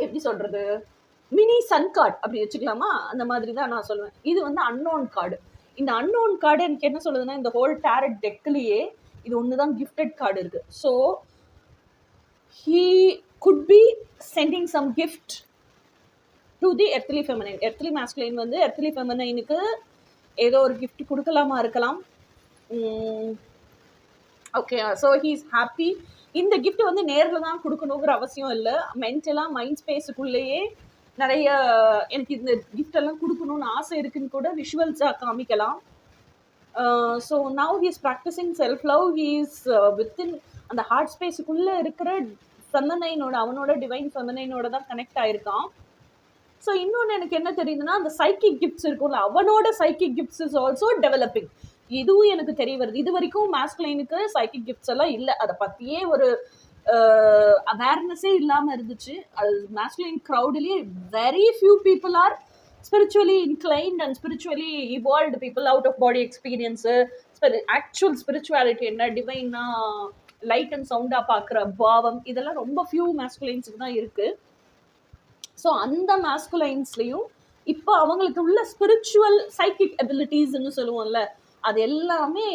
எப்படி சொல்றது, mini Sun card அப்படி வச்சுக்கலாமா, அந்த மாதிரி தான் நான் சொல்லுவேன். இது வந்து அன்னோன் கார்டு. இந்த அன்னோன் கார்டு எனக்கு என்ன சொல்லுதுன்னா, இந்த ஹோல் டேரட் டெக்லயே இது ஒண்ணுதான் கிஃப்டட் கார்டு இருக்கு. So he could be sending some gift to the earthly feminine. earthly masculine வந்து earthly feminineக்கு ஏதோ ஒரு gift கொடுக்கலாமா இருக்கலாம். Okay, so he is happy. இந்த gift வந்து நேர்ல தான் கொடுக்கணுங்கிற அவசியம் இல்லை. மென்டலா மைண்ட் ஸ்பேஸுக்குள்ளேயே நிறைய எனக்கு இந்த கிஃப்ட் எல்லாம் கொடுக்கணும்னு ஆசை இருக்குன்னு கூட விஷுவல்ஸா காமிக்கலாம். So now he is practising self love. He is within அந்த ஹார்ட் ஸ்பேஸுக்குள்ள இருக்கிற ஃபெமினைனோட, அவனோட டிவைன் ஃபெமினைனோட தான் கனெக்ட் ஆயிருக்கான். ஸோ இன்னொன்று எனக்கு என்ன தெரியுதுன்னா, அந்த சைக்கிக் கிஃப்ட்ஸ் இருக்கும்ல, அவனோட psychic gifts is also developing. இதுவும் எனக்கு தெரிய வருது. இது வரைக்கும் மாஸ்குலைனுக்கு சைக்கிக் கிஃப்ட்ஸ் எல்லாம் இல்லை, அதை பற்றியே ஒரு அவேர்னஸே இல்லாமல் இருந்துச்சு. அது மாஸ்குலைன் க்ரௌட்லேயே very few people are spiritually inclined and spiritually evolved people, out of body experience, actual spirituality என்ன டிவைனா லைட் அண்ட் சவுண்டா பார்க்குற பாவம், இதெல்லாம் ரொம்ப ஃபியூ மாஸ்குலைன்ஸுக்கு தான் இருக்கு. ஸோ அந்த மாஸ்குலைன்ஸ்லையும் இப்போ அவங்களுக்கு உள்ள ஸ்பிரிச்சுவல் சைக்கிக் எபிலிட்டிஸ்ன்னு சொல்லுவோம்ல, அது எல்லாமே